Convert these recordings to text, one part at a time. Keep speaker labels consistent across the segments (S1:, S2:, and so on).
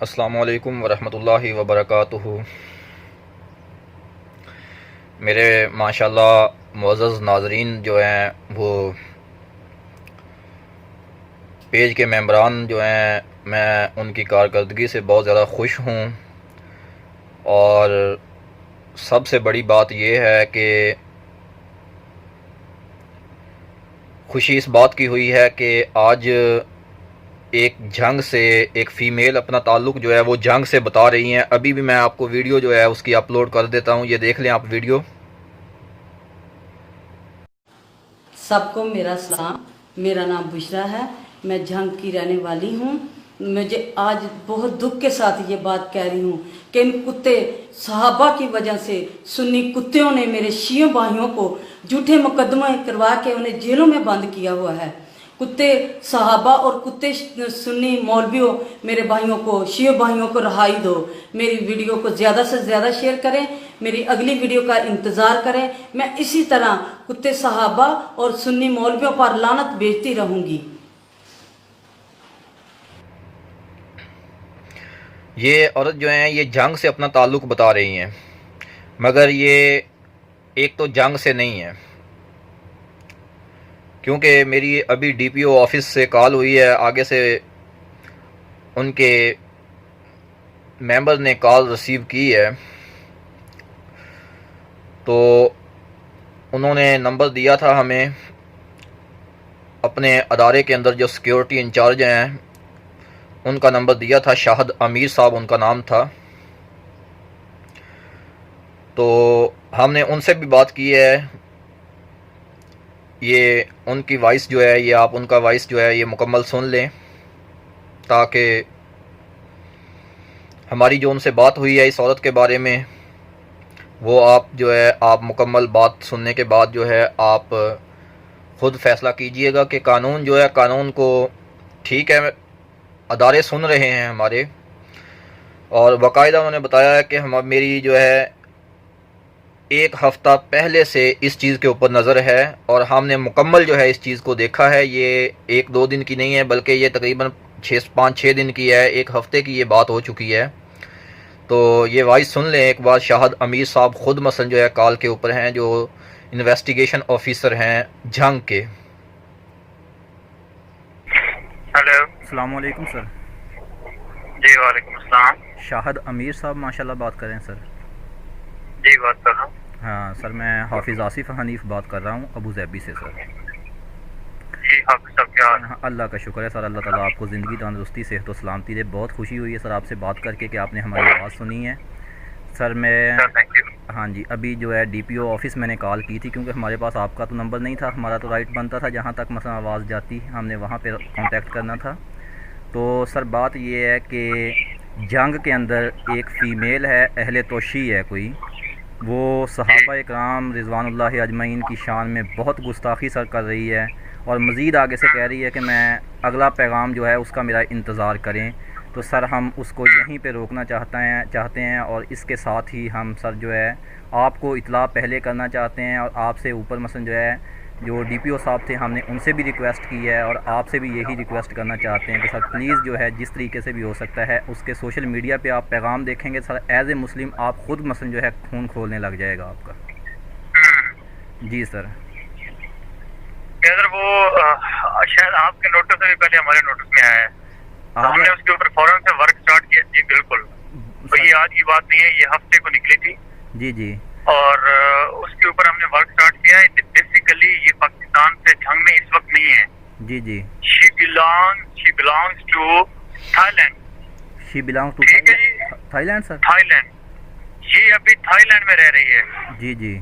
S1: السلام علیکم ورحمۃ اللہ وبرکاتہ۔ میرے ماشاءاللہ معزز ناظرین جو ہیں وہ پیج کے ممبران جو ہیں میں ان کی کارکردگی سے بہت زیادہ خوش ہوں، اور سب سے بڑی بات یہ ہے کہ خوشی اس بات کی ہوئی ہے کہ آج ایک جنگ سے ایک فیمیل اپنا تعلق جو ہے وہ جنگ سے بتا رہی ہیں۔ ابھی بھی میں آپ کو ویڈیو جو ہے اس کی اپلوڈ کر دیتا ہوں، یہ دیکھ لیں آپ ویڈیو۔
S2: سب کو میرا سلام، میرا نام بشرا ہے، میں جھنگ کی رہنے والی ہوں۔ مجھے آج بہت دکھ کے ساتھ یہ بات کہہ رہی ہوں کہ ان کتے صحابہ کی وجہ سے سنی کتوں نے میرے شیعہ بھائیوں کو جھوٹے مقدمے کروا کے انہیں جیلوں میں بند کیا ہوا ہے۔ کتے صحابہ اور کتے سنی مولویوں میرے بھائیوں کو، شیعہ بھائیوں کو رہائی دو۔ میری ویڈیو کو زیادہ سے زیادہ شیئر کریں، میری اگلی ویڈیو کا انتظار کریں۔ میں اسی طرح کتے صحابہ اور سنی مولویوں پر لعنت بھیجتی رہوں گی۔
S1: یہ عورت جو ہیں یہ جنگ سے اپنا تعلق بتا رہی ہیں، مگر یہ ایک تو جنگ سے نہیں ہے، کیونکہ میری ابھی ڈی پی او آفس سے کال ہوئی ہے، آگے سے ان کے ممبر نے کال ریسیو کی ہے، تو انہوں نے نمبر دیا تھا ہمیں اپنے ادارے کے اندر جو سیکیورٹی انچارج ہیں ان کا نمبر دیا تھا، شاہد امیر صاحب ان کا نام تھا۔ تو ہم نے ان سے بھی بات کی ہے، یہ ان کی وائس جو ہے، یہ آپ ان کا وائس جو ہے یہ مکمل سن لیں، تاکہ ہماری جو ان سے بات ہوئی ہے اس عورت کے بارے میں وہ آپ جو ہے آپ مکمل بات سننے کے بعد جو ہے آپ خود فیصلہ کیجئے گا کہ قانون جو ہے، قانون کو ٹھیک ہے ادارے سن رہے ہیں ہمارے، اور باقاعدہ انہوں نے بتایا ہے کہ میری جو ہے ایک ہفتہ پہلے سے اس چیز کے اوپر نظر ہے، اور ہم نے مکمل جو ہے اس چیز کو دیکھا ہے۔ یہ ایک دو دن کی نہیں ہے، بلکہ یہ تقریباً 5-6 دن کی ہے، ایک ہفتے کی یہ بات ہو چکی ہے۔ تو یہ وائس سن لیں ایک بار، شاہد امیر صاحب خود مثلا جو ہے کال کے اوپر ہیں، جو انویسٹیگیشن آفیسر ہیں جنگ کے۔
S3: ہیلو،
S1: السلام علیکم سر۔
S3: جی وعلیکم السلام۔
S1: شاہد امیر صاحب ماشاءاللہ بات کر رہے ہیں سر؟
S3: جی بات کر رہا ہوں۔
S1: ہاں سر، میں حافظ آصف حنیف بات کر رہا ہوں ابو ظبی سے سر۔
S3: جی حافظ صاحب کیا حال؟
S1: اللہ کا شکر ہے سر، اللہ تعالیٰ آپ کو زندگی تندرستی صحت و سلامتی دے۔ بہت خوشی ہوئی ہے سر آپ سے بات کر کے کہ آپ نے ہماری آواز سنی ہے سر۔ میں
S3: تھینک یو۔
S1: ہاں جی، ابھی جو ہے ڈی پی او آفس میں نے کال کی تھی، کیونکہ ہمارے پاس آپ کا تو نمبر نہیں تھا، ہمارا تو رائٹ بنتا تھا جہاں تک مثلا آواز جاتی ہم نے وہاں پہ کانٹیکٹ کرنا تھا۔ تو سر بات یہ ہے کہ جنگ کے اندر ایک فیمیل ہے، اہل توشی ہے کوئی، وہ صحابہ اکرام رضوان اللہ اجمعین کی شان میں بہت گستاخی سر کر رہی ہے، اور مزید آگے سے کہہ رہی ہے کہ میں اگلا پیغام جو ہے اس کا میرا انتظار کریں۔ تو سر ہم اس کو یہیں پہ روکنا چاہتے ہیں، اور اس کے ساتھ ہی ہم سر جو ہے آپ کو اطلاع پہلے کرنا چاہتے ہیں، اور آپ سے اوپر مثلا جو ہے جو ڈی پی او صاحب تھے ہم نے ان سے بھی ریکویسٹ کی ہے، اور آپ سے بھی یہی ریکویسٹ کرنا چاہتے ہیں کہ سر پلیز جو ہے جس طریقے سے بھی ہو سکتا ہے اس کے سوشل میڈیا پہ آپ پیغام دیکھیں گے سر، ایز اے مسلم آپ خود مثلا جو ہے خون کھولنے لگ جائے گا آپ کا۔ جی سر۔
S3: سر وہ شاید آپ کے نوٹس سے بھی پہلے ہمارے نوٹس میں آیا ہے، تو ہم نے اس کے اوپر فوراً سے ورک سٹارٹ کیا۔ جی بالکل، تو یہ آج کی بات نہیں ہے، یہ ہفتے کو نکلی تھی۔
S1: جی جی۔
S3: اور اس کے اوپر ہم نے ورک سٹارٹ کیا ہے۔ بیسیکلی یہ پاکستان سے جنگ میں اس وقت نہیں ہے۔
S1: جی جی۔
S3: She belongs to Thailand.
S1: She belong to
S3: ٹھیک ہے جی،
S1: Thailand sir?
S3: Thailand, یہ ابھی تھائی لینڈ میں رہ رہی ہے۔
S1: جی جی۔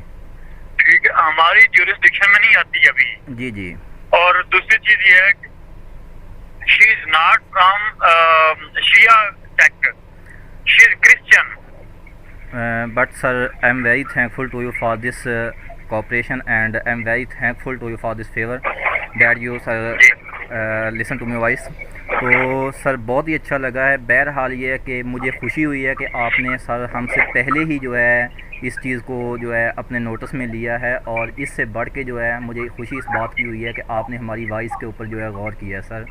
S3: ٹھیک ہے، ہماری جورسڈکشن میں نہیں آتی ابھی۔
S1: جی جی۔
S3: اور دوسری چیز یہ ہے کہ she is not from Shia sector, she is Christian.
S1: But sir, I am very thankful to you for this cooperation, and I am very thankful to you for this favor that you sir listen to my voice. تو سر بہت ہی اچھا لگا ہے۔ بہرحال یہ ہے کہ مجھے خوشی ہوئی ہے کہ آپ نے سر ہم سے پہلے ہی جو ہے اس چیز کو جو ہے اپنے نوٹس میں لیا ہے، اور اس سے بڑھ کے جو ہے مجھے خوشی اس بات کی ہوئی ہے کہ آپ نے ہماری وائس کے اوپر جو ہے غور کیا ہے سر۔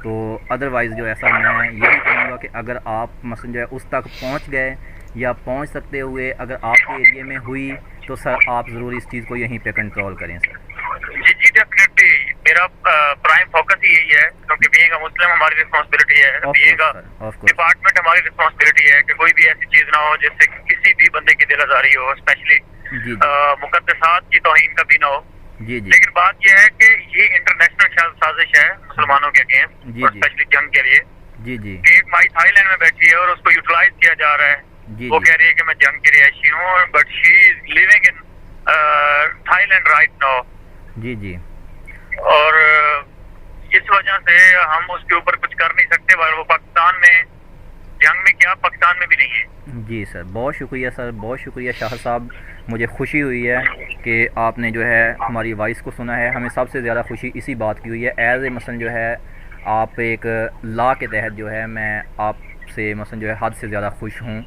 S1: تو ادروائز جو ہے سر میں یہی کہوں گا کہ اگر آپ مثلا جو ہے اس تک پہنچ گئے یا پہنچ سکتے ہوئے اگر آپ کے ایریے میں ہوئی تو سر آپ ضرور اس چیز کو یہیں پہ کنٹرول کریں سر.
S3: جی جی ڈیفینیٹلی میرا پرائم فوکس ہی یہی ہے کیونکہ بینگ اے مسلم ہماری رسپانسبلٹی ہے, بینگ اے ڈپارٹمنٹ ہماری رسپانسبلٹی ہے کہ کوئی بھی ایسی چیز نہ ہو جس سے کسی بھی بندے کی دل آزاری ہو, اسپیشلی مقدسات کی توہین کبھی نہ ہو.
S1: جی جی
S3: لیکن بات یہ ہے کہ یہ انٹرنیشنل سازش ہے مسلمانوں کے اگینسٹ, اسپیشلی جنگ کے لیے.
S1: جی جی
S3: کہ ایک مائی تھائی لینڈ میں بیٹھی ہے اور اس کو یوٹیلائز کیا جا رہا ہے. وہ کہہ رہی ہے کہ میں جنگ کی رہائشی ہوں, but she is living in Thailand right now.
S1: جی جی
S3: اور اس وجہ سے ہم اس کے اوپر کچھ کر نہیں سکتے. وہ پاکستان میں جنگ میں کیا, پاکستان میں بھی نہیں ہے.
S1: جی سر بہت شکریہ سر, بہت شکریہ شاہ صاحب. مجھے خوشی ہوئی ہے کہ آپ نے جو ہے ہماری وائس کو سنا ہے. ہمیں سب سے زیادہ خوشی اسی بات کی ہوئی ہے. ایز اے مثلا جو ہے آپ ایک لا کے تحت جو ہے میں آپ سے مثلا جو ہے حد سے زیادہ خوش ہوں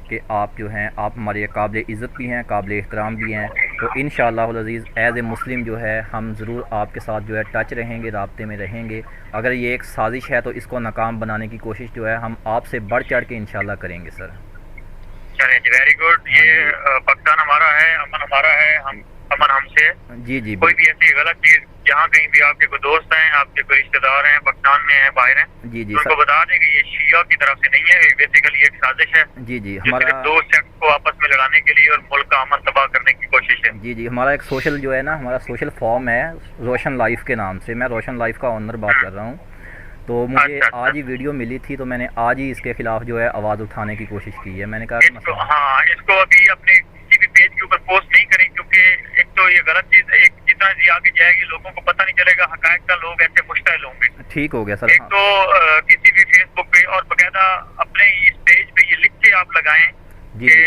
S1: کہ آپ جو ہیں آپ ہمارے قابل عزت بھی ہیں, قابل احترام بھی ہیں. تو انشاءاللہ العزیز ایز اے مسلم جو ہے ہم ضرور آپ کے ساتھ جو ہے ٹچ رہیں گے, رابطے میں رہیں گے. اگر یہ ایک سازش ہے تو اس کو ناکام بنانے کی کوشش جو ہے ہم آپ سے بڑھ چڑھ کے انشاءاللہ کریں گے سر.
S3: چلیں جی, ویری گڈ. یہ پاکستان ہمارا ہے, امن ہمارا ہے, امن ہم سے.
S1: جی جی
S3: کوئی بھی ایسی غلط چیز جہاں کہیں بھی آپ کے کوئی دوست ہیں, آپ کے کوئی رشتہ دار ہیں, پاکستان میں ہیں, باہر ہیں,
S1: جی جی
S3: ان کو بتا دیں کہ یہ شیعہ کی طرف سے نہیں ہے, یہ بیسیکلی ایک سازش ہے.
S1: جی جی
S3: جو
S1: ہمارا
S3: صرف دو سیکٹ کو آپس میں لڑانے کے لیے اور ملک کا امن تباہ کرنے کی کوشش ہے.
S1: جی جی ہمارا ایک سوشل جو ہے نا, ہمارا سوشل فارم ہے روشن لائف کے نام سے. میں روشن لائف کا اونر بات کر رہا ہوں. تو مجھے آج ہی ویڈیو ملی تھی تو میں نے آج ہی اس کے خلاف جو ہے آواز اٹھانے کی کوشش کی ہے. میں نے کہا
S3: اس کو ابھی اپنے کسی بھی پیج کے اوپر پوسٹ نہیں کریں, کیونکہ ایک تو یہ غلط چیز ایک جتنا آگے جائے گی لوگوں کو پتہ نہیں چلے گا حقائق کا, لوگ ایسے مشتعل ہوں گے.
S1: ٹھیک ہو گیا سر.
S3: ایک تو کسی بھی فیس بک پہ اور باقاعدہ اپنے اس پیج پہ یہ لکھ کے آپ لگائیں کہ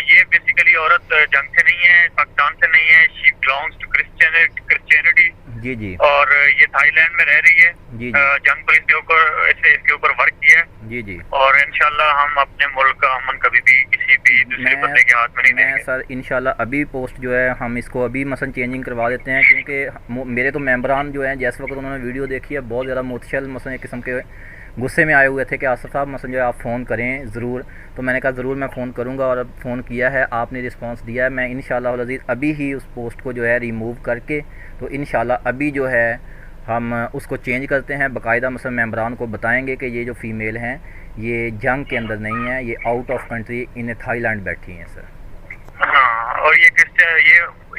S3: یہ بیسیکلی عورت جنگ سے نہیں ہے, پاکستان سے نہیں ہے, شی بلانگس ٹو کرسچینٹی.
S1: جی جی
S3: اور یہ تھائی لینڈ میں رہ رہی ہے.
S1: جی
S3: جنگ پر اس کے اوپر ورک کیا ہے.
S1: جی جی
S3: اور انشاءاللہ ہم اپنے ملک کا امن کبھی بھی کسی بھی دوسرے بندے کے ہاتھ میں نہیں دیں گے.
S1: سر انشاءاللہ ابھی پوسٹ جو ہے ہم اس کو ابھی مثلا چینجنگ کروا دیتے ہیں, کیونکہ میرے تو ممبران جو ہیں جیس وقت انہوں نے ویڈیو دیکھی ہے بہت زیادہ متشل مثلا ایک قسم کے غصے میں آئے ہوئے تھے کہ آصف صاحب مثلا جو ہے آپ فون کریں ضرور. تو میں نے کہا ضرور میں فون کروں گا, اور اب فون کیا ہے, آپ نے رسپانس دیا ہے. میں انشاءاللہ العزیز ابھی ہی اس پوسٹ کو جو ہے ریموو کر کے تو انشاءاللہ ابھی جو ہے ہم اس کو چینج کرتے ہیں. باقاعدہ مثلا ممبران کو بتائیں گے کہ یہ جو فیمیل ہیں یہ جنگ کے اندر نہیں ہیں, یہ out of country in Thailand بیٹھی ہیں سر.
S3: ہاں, اور یہ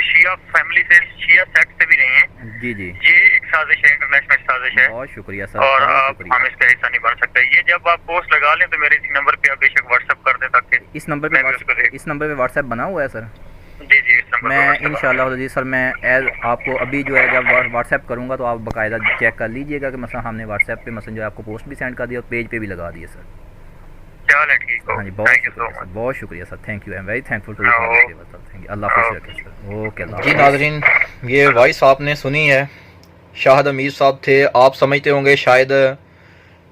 S3: شیعہ فیملی سے, شیعہ سیکٹ سے بھی نہیں ہے.
S1: جی جی
S3: یہ ایک سازش ہے, انٹرنیشنل سازش ہے.
S1: بہت شکریہ سر.
S3: اور ہم اس کا حصہ نہیں بن سکتے. یہ جب آپ پوسٹ لگا لیں تو میرے اسی نمبر پہ آپ بے شک واٹس ایپ کر دیں تاکہ
S1: اس نمبر پہ واٹس ایپ بنا ہوا ہے سر.
S3: جی جی اس نمبر
S1: میں انشاءاللہ العزیز سر میں آپ کو ابھی جو ہے جب واٹس ایپ کروں گا تو آپ باقاعدہ چیک کر لیجئے گا کہ مثلا ہم نے واٹس ایپ پہ مثلا جو ہے آپ کو پوسٹ بھی سینڈ کر دیا اور پیج پہ بھی لگا دیے سر.
S3: چلیں ٹھیک ہو.
S1: ہاں جی بہت شکریہ sir. Thank you, am very thankful to you. اللہ خوش رکھے سر. اوکے.
S4: جی ناظرین, یہ وائس آپ نے سنی ہے, شاہد امیر صاحب تھے. آپ سمجھتے ہوں گے شاید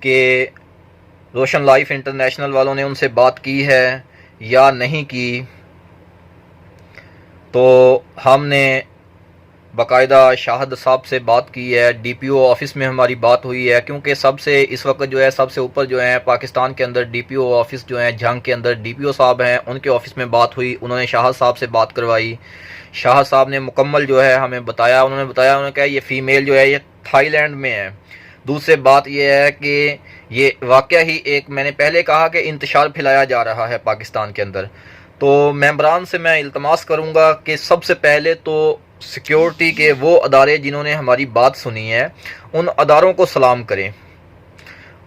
S4: کہ روشن لائف انٹرنیشنل والوں نے ان سے بات کی ہے یا نہیں کی. تو ہم نے باقاعدہ شاہد صاحب سے بات کی ہے, ڈی پی او آفس میں ہماری بات ہوئی ہے, کیونکہ سب سے اس وقت جو ہے سب سے اوپر جو ہیں پاکستان کے اندر ڈی پی او آفس جو ہیں جنگ کے اندر ڈی پی او صاحب ہیں, ان کے آفس میں بات ہوئی. انہوں نے شاہد صاحب سے بات کروائی. شاہد صاحب نے مکمل جو ہے ہمیں بتایا. انہوں نے کہا یہ فیمیل جو ہے یہ تھائی لینڈ میں ہے. دوسری بات یہ ہے کہ یہ واقعہ ہی ایک, میں نے پہلے کہا کہ انتشار پھیلایا جا رہا ہے پاکستان کے اندر. تو ممبران سے میں التماس کروں گا کہ سب سے پہلے تو سیکیورٹی کے وہ ادارے جنہوں نے ہماری بات سنی ہے ان اداروں کو سلام کریں,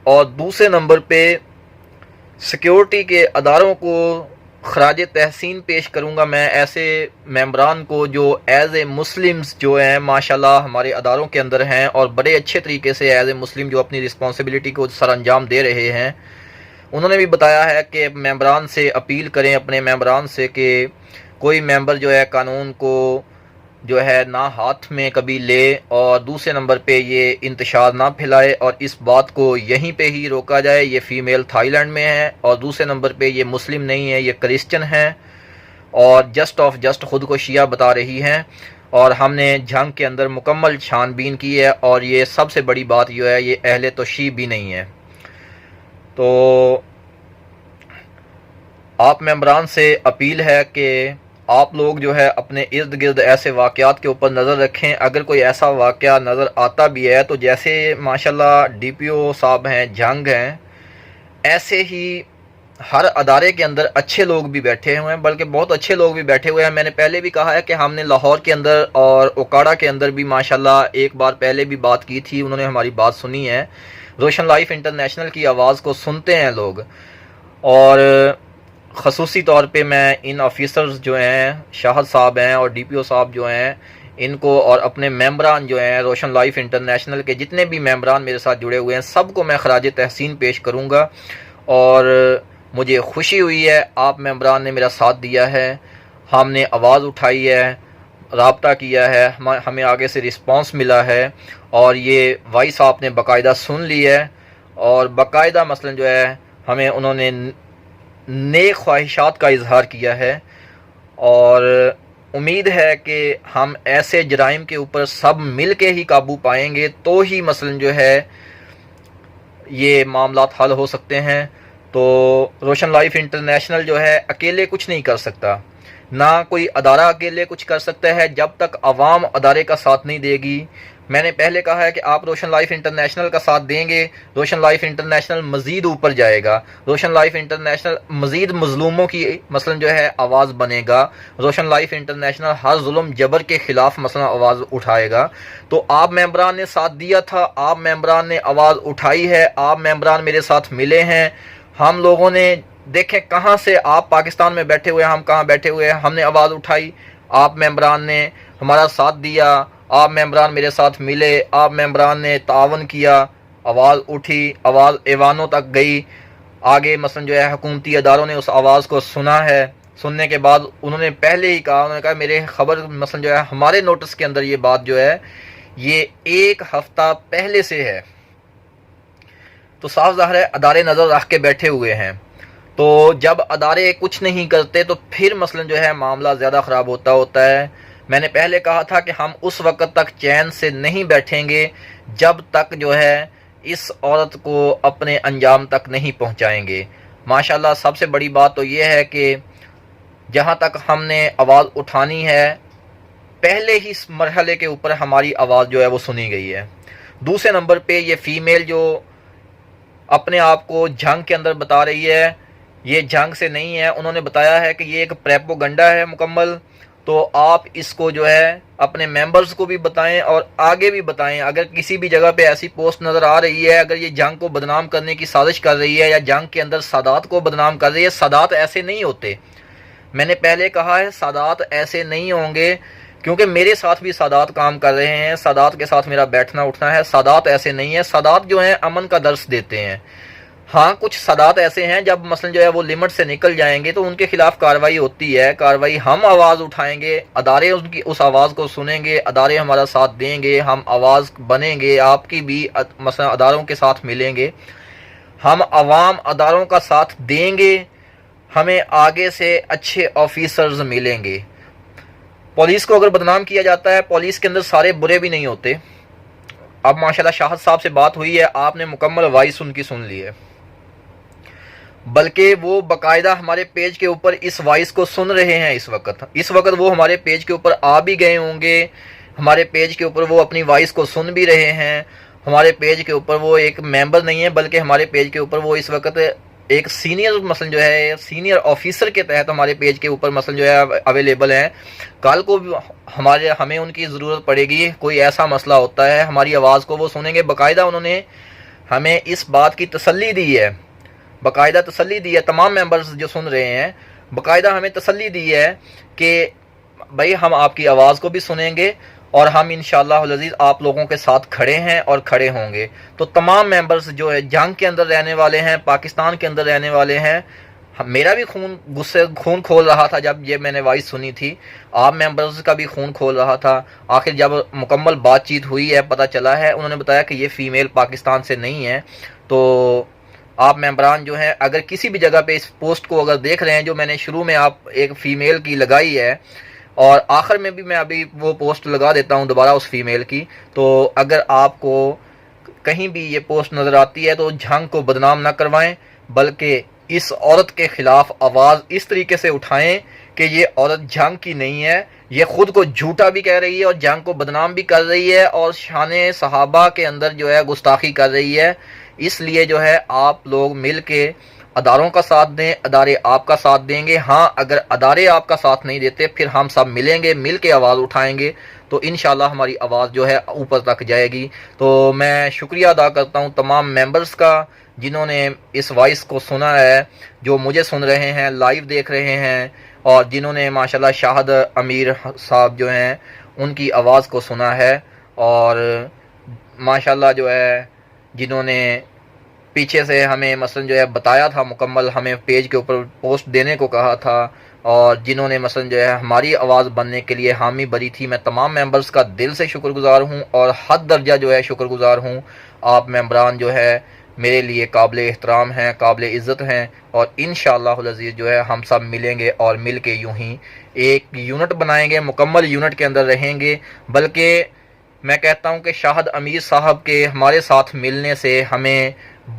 S4: اور دوسرے نمبر پہ سیکیورٹی کے اداروں کو خراج تحسین پیش کروں گا میں ایسے ممبران کو جو ایز اے مسلمز جو ہیں ماشاءاللہ ہمارے اداروں کے اندر ہیں اور بڑے اچھے طریقے سے ایز اے مسلم جو اپنی رسپانسبلٹی کو سر انجام دے رہے ہیں. انہوں نے بھی بتایا ہے کہ ممبران سے اپیل کریں, اپنے ممبران سے, کہ کوئی ممبر جو ہے قانون کو جو ہے نہ ہاتھ میں کبھی لے, اور دوسرے نمبر پہ یہ انتشار نہ پھیلائے, اور اس بات کو یہیں پہ ہی روکا جائے. یہ فیمیل تھائی لینڈ میں ہے, اور دوسرے نمبر پہ یہ مسلم نہیں ہے, یہ کرسچن ہیں, اور جسٹ خود کو شیعہ بتا رہی ہیں. اور ہم نے جنگ کے اندر مکمل چھان بین کی ہے، اور یہ سب سے بڑی بات جو ہے یہ اہل توشیع بھی نہیں ہے۔ تو آپ ممبران سے اپیل ہے کہ آپ لوگ جو ہے اپنے ارد گرد ایسے واقعات کے اوپر نظر رکھیں۔ اگر کوئی ایسا واقعہ نظر آتا بھی ہے تو جیسے ماشاءاللہ ڈی پی او صاحب ہیں، جنگ ہیں، ایسے ہی ہر ادارے کے اندر اچھے لوگ بھی بیٹھے ہوئے ہیں، بلکہ بہت اچھے لوگ بھی بیٹھے ہوئے ہیں۔ میں نے پہلے بھی کہا ہے کہ ہم نے لاہور کے اندر اور اوکاڑا کے اندر بھی ماشاءاللہ ایک بار پہلے بھی بات کی تھی، انہوں نے ہماری بات سنی ہے۔ روشن لائف انٹرنیشنل کی آواز کو سنتے ہیں لوگ، اور خصوصی طور پہ میں ان آفیسرز جو ہیں، شاہد صاحب ہیں اور ڈی پی او صاحب جو ہیں، ان کو اور اپنے ممبران جو ہیں روشن لائف انٹرنیشنل کے جتنے بھی ممبران میرے ساتھ جڑے ہوئے ہیں، سب کو میں خراج تحسین پیش کروں گا۔ اور مجھے خوشی ہوئی ہے آپ ممبران نے میرا ساتھ دیا ہے، ہم نے آواز اٹھائی ہے، رابطہ کیا ہے، ہمیں آگے سے رسپانس ملا ہے، اور یہ وائس آپ نے باقاعدہ سن لی ہے، اور باقاعدہ مثلا جو ہے ہمیں انہوں نے نیک خواہشات کا اظہار کیا ہے، اور امید ہے کہ ہم ایسے جرائم کے اوپر سب مل کے ہی قابو پائیں گے تو ہی مثلا جو ہے یہ معاملات حل ہو سکتے ہیں۔ تو روشن لائف انٹرنیشنل جو ہے اکیلے کچھ نہیں کر سکتا، نہ کوئی ادارہ اکیلے کچھ کر سکتا ہے جب تک عوام ادارے کا ساتھ نہیں دے گی۔ میں نے پہلے کہا ہے کہ آپ روشن لائف انٹرنیشنل کا ساتھ دیں گے، روشن لائف انٹرنیشنل مزید اوپر جائے گا، روشن لائف انٹرنیشنل مزید مظلوموں کی مثلا جو ہے آواز بنے گا، روشن لائف انٹرنیشنل ہر ظلم جبر کے خلاف مثلا آواز اٹھائے گا۔ تو آپ ممبران نے ساتھ دیا تھا، آپ ممبران نے آواز اٹھائی ہے، آپ ممبران میرے ساتھ ملے ہیں، ہم لوگوں نے دیکھیں کہاں سے، آپ پاکستان میں بیٹھے ہوئے ہیں، ہم کہاں بیٹھے ہوئے ہیں، ہم نے آواز اٹھائی، آپ ممبران نے ہمارا ساتھ دیا، آپ ممبران میرے ساتھ ملے، آپ ممبران نے تعاون کیا، آواز اٹھی، آواز ایوانوں تک گئی، آگے مثلا جو ہے حکومتی اداروں نے اس آواز کو سنا ہے، سننے کے بعد انہوں نے پہلے ہی کہا، انہوں نے کہا میرے خبر مثلا جو ہے ہمارے نوٹس کے اندر یہ بات جو ہے یہ 1 ہفتہ پہلے سے ہے، تو صاف ظاہر ہے ادارے نظر رکھ کے بیٹھے ہوئے ہیں۔ تو جب ادارے کچھ نہیں کرتے تو پھر مثلا جو ہے معاملہ زیادہ خراب ہوتا ہے۔ میں نے پہلے کہا تھا کہ ہم اس وقت تک چین سے نہیں بیٹھیں گے جب تک جو ہے اس عورت کو اپنے انجام تک نہیں پہنچائیں گے۔ ماشاءاللہ سب سے بڑی بات تو یہ ہے کہ جہاں تک ہم نے آواز اٹھانی ہے، پہلے ہی اس مرحلے کے اوپر ہماری آواز جو ہے وہ سنی گئی ہے۔ دوسرے نمبر پہ یہ فیمیل جو اپنے آپ کو جنگ کے اندر بتا رہی ہے، یہ جنگ سے نہیں ہے، انہوں نے بتایا ہے کہ یہ ایک پریپوگنڈا ہے مکمل۔ تو آپ اس کو جو ہے اپنے ممبرز کو بھی بتائیں اور آگے بھی بتائیں، اگر کسی بھی جگہ پہ ایسی پوسٹ نظر آ رہی ہے، اگر یہ جنگ کو بدنام کرنے کی سازش کر رہی ہے یا جنگ کے اندر سادات کو بدنام کر رہی ہے، سادات ایسے نہیں ہوتے، میں نے پہلے کہا ہے سادات ایسے نہیں ہوں گے، کیونکہ میرے ساتھ بھی سادات کام کر رہے ہیں، سادات کے ساتھ میرا بیٹھنا اٹھنا ہے، سادات ایسے نہیں ہیں، سادات جو ہیں امن کا درس دیتے ہیں۔ ہاں کچھ سادات ایسے ہیں جب مثلا جو ہے وہ لمٹ سے نکل جائیں گے تو ان کے خلاف کارروائی ہوتی ہے، کارروائی ہم آواز اٹھائیں گے، ادارے ان کی اس آواز کو سنیں گے، ادارے ہمارا ساتھ دیں گے، ہم آواز بنیں گے، آپ کی بھی مثلا اداروں کے ساتھ ملیں گے، ہم عوام اداروں کا ساتھ دیں گے، ہمیں آگے سے اچھے آفیسرز ملیں گے۔ پولیس کو اگر بدنام کیا جاتا ہے، پولیس کے اندر سارے برے بھی نہیں ہوتے۔ اب ماشاءاللہ شاہد صاحب سے بات ہوئی ہے، آپ نے مکمل وائس ان کی سن لی ہے، بلکہ وہ باقاعدہ ہمارے پیج کے اوپر اس وائس کو سن رہے ہیں، اس وقت وہ ہمارے پیج کے اوپر آ بھی گئے ہوں گے، ہمارے پیج کے اوپر وہ اپنی وائس کو سن بھی رہے ہیں، ہمارے پیج کے اوپر وہ ایک ممبر نہیں ہے بلکہ ہمارے پیج کے اوپر وہ اس وقت ایک سینئر مثلا جو ہے سینئر آفیسر کے تحت ہمارے پیج کے اوپر مثلا جو ہے اویلیبل ہیں۔ کل کو ہمیں ان کی ضرورت پڑے گی، کوئی ایسا مسئلہ ہوتا ہے، ہماری آواز کو وہ سنیں گے۔ باقاعدہ انہوں نے ہمیں اس بات کی تسلی دی ہے، باقاعدہ تسلی دی ہے، تمام ممبرز جو سن رہے ہیں باقاعدہ ہمیں تسلی دی ہے کہ بھائی ہم آپ کی آواز کو بھی سنیں گے اور ہم انشاءاللہ العزیز آپ لوگوں کے ساتھ کھڑے ہیں اور کھڑے ہوں گے۔ تو تمام ممبرز جو ہے جنگ کے اندر رہنے والے ہیں، پاکستان کے اندر رہنے والے ہیں، میرا بھی خون کھول رہا تھا جب یہ میں نے وائس سنی تھی، آپ ممبرز کا بھی خون کھول رہا تھا۔ آخر جب مکمل بات چیت ہوئی ہے، پتہ چلا ہے، انہوں نے بتایا کہ یہ فیمیل پاکستان سے نہیں ہے۔ تو آپ ممبران جو ہیں اگر کسی بھی جگہ پہ اس پوسٹ کو اگر دیکھ رہے ہیں جو میں نے شروع میں آپ ایک فیمیل کی لگائی ہے، اور آخر میں بھی میں ابھی وہ پوسٹ لگا دیتا ہوں دوبارہ اس فیمیل کی، تو اگر آپ کو کہیں بھی یہ پوسٹ نظر آتی ہے تو جھنگ کو بدنام نہ کروائیں، بلکہ اس عورت کے خلاف آواز اس طریقے سے اٹھائیں کہ یہ عورت جھنگ کی نہیں ہے، یہ خود کو جھوٹا بھی کہہ رہی ہے اور جھنگ کو بدنام بھی کر رہی ہے اور شان صحابہ کے اندر جو ہے گستاخی کر رہی ہے۔ اس لیے جو ہے آپ لوگ مل کے اداروں کا ساتھ دیں، ادارے آپ کا ساتھ دیں گے۔ ہاں اگر ادارے آپ کا ساتھ نہیں دیتے پھر ہم سب ملیں گے، مل کے آواز اٹھائیں گے تو انشاءاللہ ہماری آواز جو ہے اوپر تک جائے گی۔ تو میں شکریہ ادا کرتا ہوں تمام ممبرز کا جنہوں نے اس وائس کو سنا ہے، جو مجھے سن رہے ہیں، لائیو دیکھ رہے ہیں، اور جنہوں نے ماشاءاللہ شاہد امیر صاحب جو ہیں ان کی آواز کو سنا ہے، اور ماشاءاللہ جو ہے جنہوں نے پیچھے سے ہمیں مثلا جو ہے بتایا تھا، مکمل ہمیں پیج کے اوپر پوسٹ دینے کو کہا تھا، اور جنہوں نے مثلا جو ہے ہماری آواز بننے کے لیے حامی بری تھی، میں تمام ممبرز کا دل سے شکر گزار ہوں اور حد درجہ جو ہے شکر گزار ہوں۔ آپ ممبران جو ہے میرے لیے قابل احترام ہیں، قابل عزت ہیں، اور انشاءاللہ العزیز جو ہے ہم سب ملیں گے اور مل کے یوں ہی ایک یونٹ بنائیں گے، مکمل یونٹ کے اندر رہیں گے۔ بلکہ میں کہتا ہوں کہ شاہد امیر صاحب کے ہمارے ساتھ ملنے سے ہمیں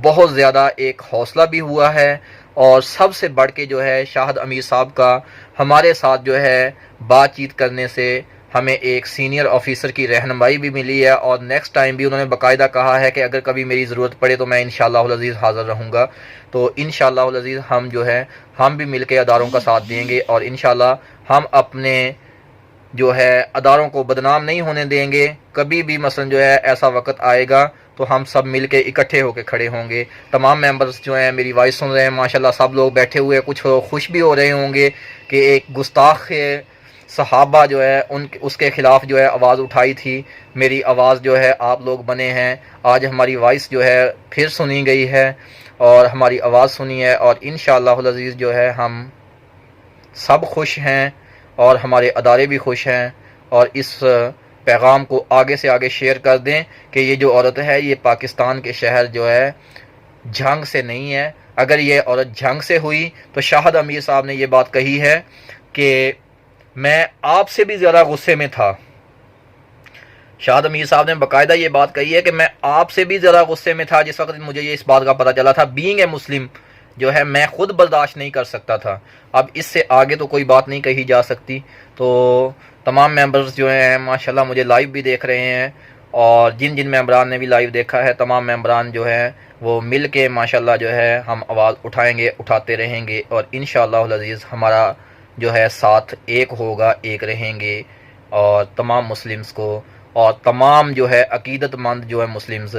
S4: بہت زیادہ ایک حوصلہ بھی ہوا ہے، اور سب سے بڑھ کے جو ہے شاہد امیر صاحب کا ہمارے ساتھ جو ہے بات چیت کرنے سے ہمیں ایک سینئر آفیسر کی رہنمائی بھی ملی ہے، اور نیکسٹ ٹائم بھی انہوں نے باقاعدہ کہا ہے کہ اگر کبھی میری ضرورت پڑے تو میں انشاءاللہ العزیز حاضر رہوں گا۔ تو انشاءاللہ العزیز ہم جو ہے ہم بھی مل کے اداروں کا ساتھ دیں گے، اور انشاءاللہ ہم اپنے جو ہے اداروں کو بدنام نہیں ہونے دیں گے۔ کبھی بھی مثلا جو ہے ایسا وقت آئے گا تو ہم سب مل کے اکٹھے ہو کے کھڑے ہوں گے۔ تمام ممبرز جو ہیں میری وائس سن رہے ہیں، ماشاءاللہ سب لوگ بیٹھے ہوئے کچھ خوش بھی ہو رہے ہوں گے کہ ایک گستاخ صحابہ جو ہے اس کے خلاف جو ہے آواز اٹھائی تھی، میری آواز جو ہے آپ لوگ بنے ہیں، آج ہماری وائس جو ہے پھر سنی گئی ہے اور ہماری آواز سنی ہے، اور انشاءاللہ العزیز جو ہے ہم سب خوش ہیں اور ہمارے ادارے بھی خوش ہیں، اور اس پیغام کو آگے سے آگے شیئر کر دیں کہ یہ جو عورت ہے یہ پاکستان کے شہر جو ہے جھنگ سے نہیں ہے۔ اگر یہ عورت جھنگ سے ہوئی تو شاہد امیر صاحب نے یہ بات کہی ہے کہ میں آپ سے بھی زیادہ غصے میں تھا۔ شاہد امیر صاحب نے باقاعدہ یہ بات کہی ہے کہ میں آپ سے بھی زیادہ غصے میں تھا جس وقت مجھے یہ اس بات کا پتہ چلا تھا، بینگ اے مسلم جو ہے میں خود برداشت نہیں کر سکتا تھا۔ اب اس سے آگے تو کوئی بات نہیں کہی جا سکتی۔ تو تمام ممبرز جو ہیں ماشاءاللہ مجھے لائیو بھی دیکھ رہے ہیں، اور جن جن ممبران نے بھی لائیو دیکھا ہے تمام ممبران جو ہیں وہ مل کے ماشاءاللہ جو ہے ہم آواز اٹھائیں گے، اٹھاتے رہیں گے، اور انشاءاللہ العزیز ہمارا جو ہے ساتھ ایک ہوگا، ایک رہیں گے، اور تمام مسلمز کو اور تمام جو ہے عقیدت مند جو ہے مسلمز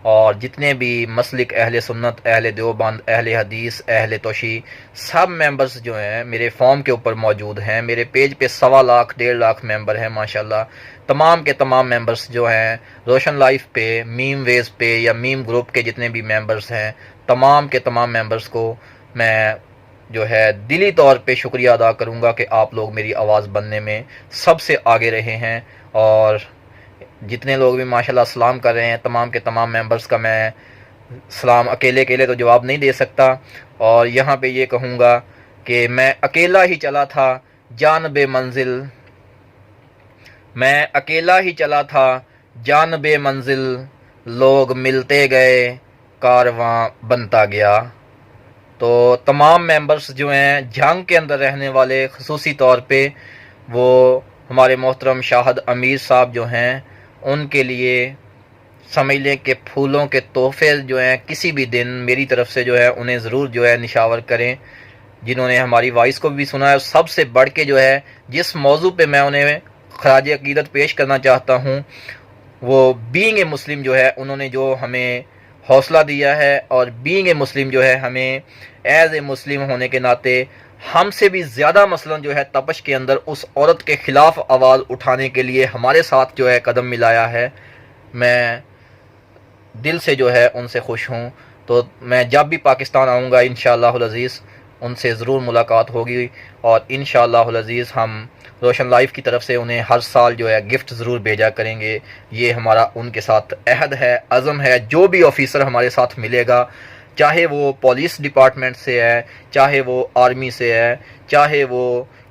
S4: اور جتنے بھی مسلک اہل سنت، اہل دیوبند، اہل حدیث، اہل توشیع، سب ممبرز جو ہیں میرے فارم کے اوپر موجود ہیں۔ میرے پیج پہ 1.25 لاکھ 1.5 لاکھ ممبر ہیں ماشاءاللہ۔ تمام کے تمام ممبرز جو ہیں روشن لائف پہ، میم ویز پہ یا میم گروپ کے جتنے بھی ممبرز ہیں، تمام کے تمام ممبرز کو میں جو ہے دلی طور پہ شکریہ ادا کروں گا کہ آپ لوگ میری آواز بننے میں سب سے آگے رہے ہیں، اور جتنے لوگ بھی ماشاءاللہ سلام کر رہے ہیں تمام کے تمام ممبرز کا میں سلام اکیلے تو جواب نہیں دے سکتا، اور یہاں پہ یہ کہوں گا کہ میں اکیلا ہی چلا تھا جانب منزل، میں اکیلا ہی چلا تھا جانب منزل، لوگ ملتے گئے کارواں بنتا گیا۔ تو تمام ممبرز جو ہیں جھنگ کے اندر رہنے والے خصوصی طور پہ وہ ہمارے محترم شاہد امیر صاحب جو ہیں ان کے لیے سمجھ لیں کہ پھولوں کے تحفے جو ہیں کسی بھی دن میری طرف سے جو ہے انہیں ضرور جو ہے نشاور کریں، جنہوں نے ہماری وائس کو بھی سنا ہے۔ اور سب سے بڑھ کے جو ہے جس موضوع پہ میں انہیں خراج عقیدت پیش کرنا چاہتا ہوں وہ بینگ اے مسلم جو ہے، انہوں نے جو ہمیں حوصلہ دیا ہے، اور بینگ اے مسلم جو ہے ہمیں ایز اے مسلم ہونے کے ناطے ہم سے بھی زیادہ مثلا جو ہے تپش کے اندر اس عورت کے خلاف آواز اٹھانے کے لیے ہمارے ساتھ جو ہے قدم ملایا ہے۔ میں دل سے جو ہے ان سے خوش ہوں۔ تو میں جب بھی پاکستان آؤں گا انشاءاللہ العزیز ان سے ضرور ملاقات ہوگی، اور انشاءاللہ العزیز ہم روشن لائف کی طرف سے انہیں ہر سال جو ہے گفٹ ضرور بھیجا کریں گے۔ یہ ہمارا ان کے ساتھ عہد ہے، عزم ہے۔ جو بھی آفیسر ہمارے ساتھ ملے گا، چاہے وہ پولیس ڈپارٹمنٹ سے ہے، چاہے وہ آرمی سے ہے، چاہے وہ